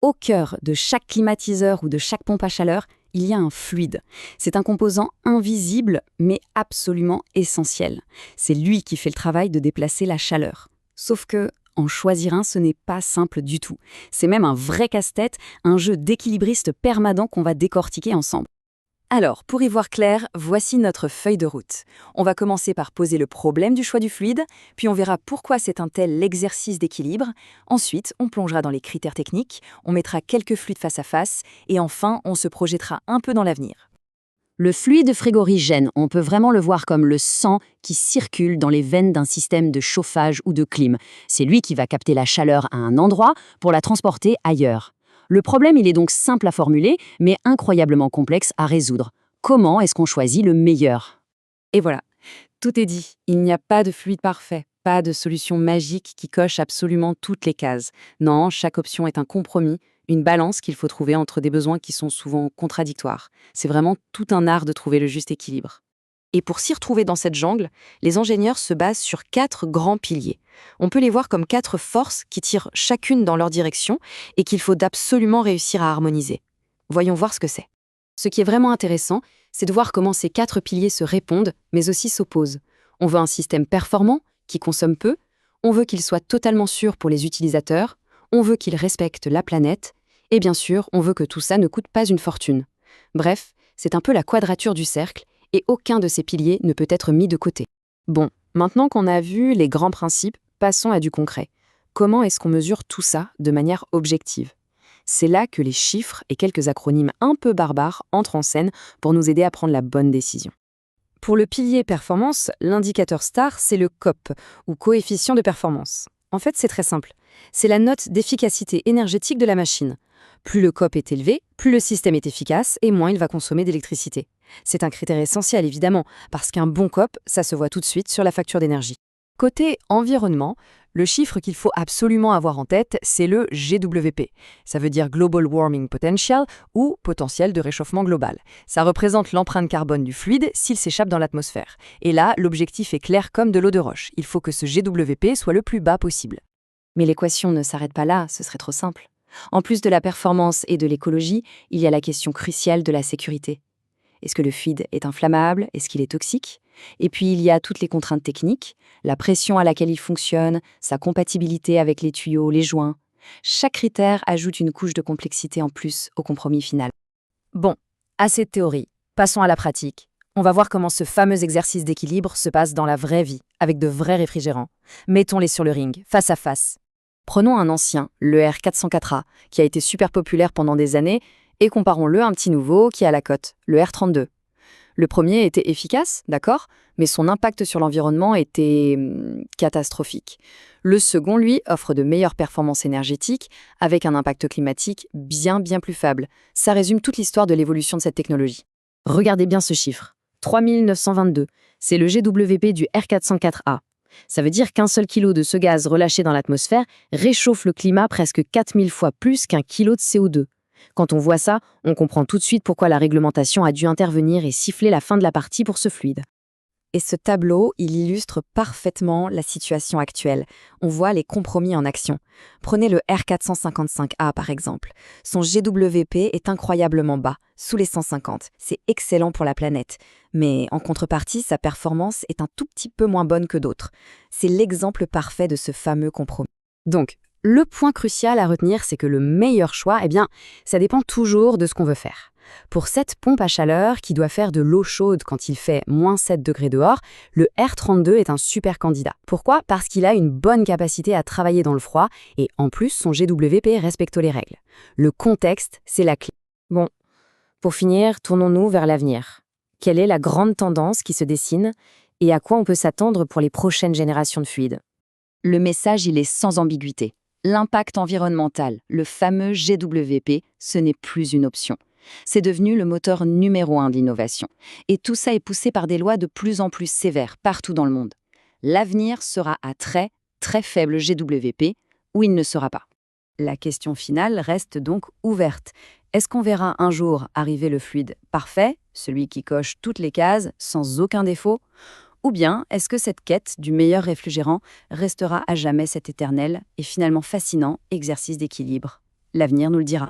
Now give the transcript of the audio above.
Au cœur de chaque climatiseur ou de chaque pompe à chaleur, il y a un fluide. C'est un composant invisible, mais absolument essentiel. C'est lui qui fait le travail de déplacer la chaleur. Sauf que, en choisir un, ce n'est pas simple du tout. C'est même un vrai casse-tête, un jeu d'équilibriste permanent qu'on va décortiquer ensemble. Alors, pour y voir clair, voici notre feuille de route. On va commencer par poser le problème du choix du fluide, puis on verra pourquoi c'est un tel exercice d'équilibre. Ensuite, on plongera dans les critères techniques, on mettra quelques fluides face à face, et enfin, on se projettera un peu dans l'avenir. Le fluide frigorigène, on peut vraiment le voir comme le sang qui circule dans les veines d'un système de chauffage ou de clim. C'est lui qui va capter la chaleur à un endroit pour la transporter ailleurs. Le problème, il est donc simple à formuler, mais incroyablement complexe à résoudre. Comment est-ce qu'on choisit le meilleur? Et voilà, tout est dit. Il n'y a pas de fluide parfait, pas de solution magique qui coche absolument toutes les cases. Non, chaque option est un compromis, une balance qu'il faut trouver entre des besoins qui sont souvent contradictoires. C'est vraiment tout un art de trouver le juste équilibre. Et pour s'y retrouver dans cette jungle, les ingénieurs se basent sur 4 grands piliers. On peut les voir comme 4 forces qui tirent chacune dans leur direction et qu'il faut absolument réussir à harmoniser. Voyons voir ce que c'est. Ce qui est vraiment intéressant, c'est de voir comment ces 4 piliers se répondent, mais aussi s'opposent. On veut un système performant, qui consomme peu, on veut qu'il soit totalement sûr pour les utilisateurs, on veut qu'il respecte la planète, et bien sûr, on veut que tout ça ne coûte pas une fortune. Bref, c'est un peu la quadrature du cercle, et aucun de ces piliers ne peut être mis de côté. Bon, maintenant qu'on a vu les grands principes, passons à du concret. Comment est-ce qu'on mesure tout ça de manière objective? C'est là que les chiffres et quelques acronymes un peu barbares entrent en scène pour nous aider à prendre la bonne décision. Pour le pilier performance, l'indicateur star, c'est le COP, ou coefficient de performance. En fait, c'est très simple. C'est la note d'efficacité énergétique de la machine. Plus le COP est élevé, plus le système est efficace et moins il va consommer d'électricité. C'est un critère essentiel, évidemment, parce qu'un bon COP, ça se voit tout de suite sur la facture d'énergie. Côté environnement, le chiffre qu'il faut absolument avoir en tête, c'est le GWP. Ça veut dire Global Warming Potential ou potentiel de réchauffement global. Ça représente l'empreinte carbone du fluide s'il s'échappe dans l'atmosphère. Et là, l'objectif est clair comme de l'eau de roche. Il faut que ce GWP soit le plus bas possible. Mais l'équation ne s'arrête pas là, ce serait trop simple. En plus de la performance et de l'écologie, il y a la question cruciale de la sécurité. Est-ce que le fluide est inflammable? Est-ce qu'il est toxique? Et puis il y a toutes les contraintes techniques, la pression à laquelle il fonctionne, sa compatibilité avec les tuyaux, les joints. Chaque critère ajoute une couche de complexité en plus au compromis final. Bon, assez de théorie, passons à la pratique. On va voir comment ce fameux exercice d'équilibre se passe dans la vraie vie, avec de vrais réfrigérants. Mettons-les sur le ring, face à face. Prenons un ancien, le R404A, qui a été super populaire pendant des années, et comparons-le à un petit nouveau qui a la cote, le R32. Le premier était efficace, d'accord, mais son impact sur l'environnement était catastrophique. Le second, lui, offre de meilleures performances énergétiques, avec un impact climatique bien plus faible. Ça résume toute l'histoire de l'évolution de cette technologie. Regardez bien ce chiffre, 3922, c'est le GWP du R404A. Ça veut dire qu'un seul kilo de ce gaz relâché dans l'atmosphère réchauffe le climat presque 4000 fois plus qu'un kilo de CO2. Quand on voit ça, on comprend tout de suite pourquoi la réglementation a dû intervenir et siffler la fin de la partie pour ce fluide. Et ce tableau, il illustre parfaitement la situation actuelle. On voit les compromis en action. Prenez le R455A par exemple. Son GWP est incroyablement bas, sous les 150. C'est excellent pour la planète. Mais en contrepartie, sa performance est un tout petit peu moins bonne que d'autres. C'est l'exemple parfait de ce fameux compromis. Donc, le point crucial à retenir, c'est que le meilleur choix, ça dépend toujours de ce qu'on veut faire. Pour cette pompe à chaleur qui doit faire de l'eau chaude quand il fait moins 7 degrés dehors, le R32 est un super candidat. Pourquoi? Parce qu'il a une bonne capacité à travailler dans le froid et en plus, son GWP respecte les règles. Le contexte, c'est la clé. Bon, pour finir, tournons-nous vers l'avenir. Quelle est la grande tendance qui se dessine et à quoi on peut s'attendre pour les prochaines générations de fluides? Le message, il est sans ambiguïté. L'impact environnemental, le fameux GWP, ce n'est plus une option. C'est devenu le moteur numéro 1 de l'innovation. Et tout ça est poussé par des lois de plus en plus sévères partout dans le monde. L'avenir sera à très faible GWP ou il ne sera pas. La question finale reste donc ouverte. Est-ce qu'on verra un jour arriver le fluide parfait, celui qui coche toutes les cases sans aucun défaut? Ou bien est-ce que cette quête du meilleur réfrigérant restera à jamais cet éternel et finalement fascinant exercice d'équilibre? L'avenir nous le dira.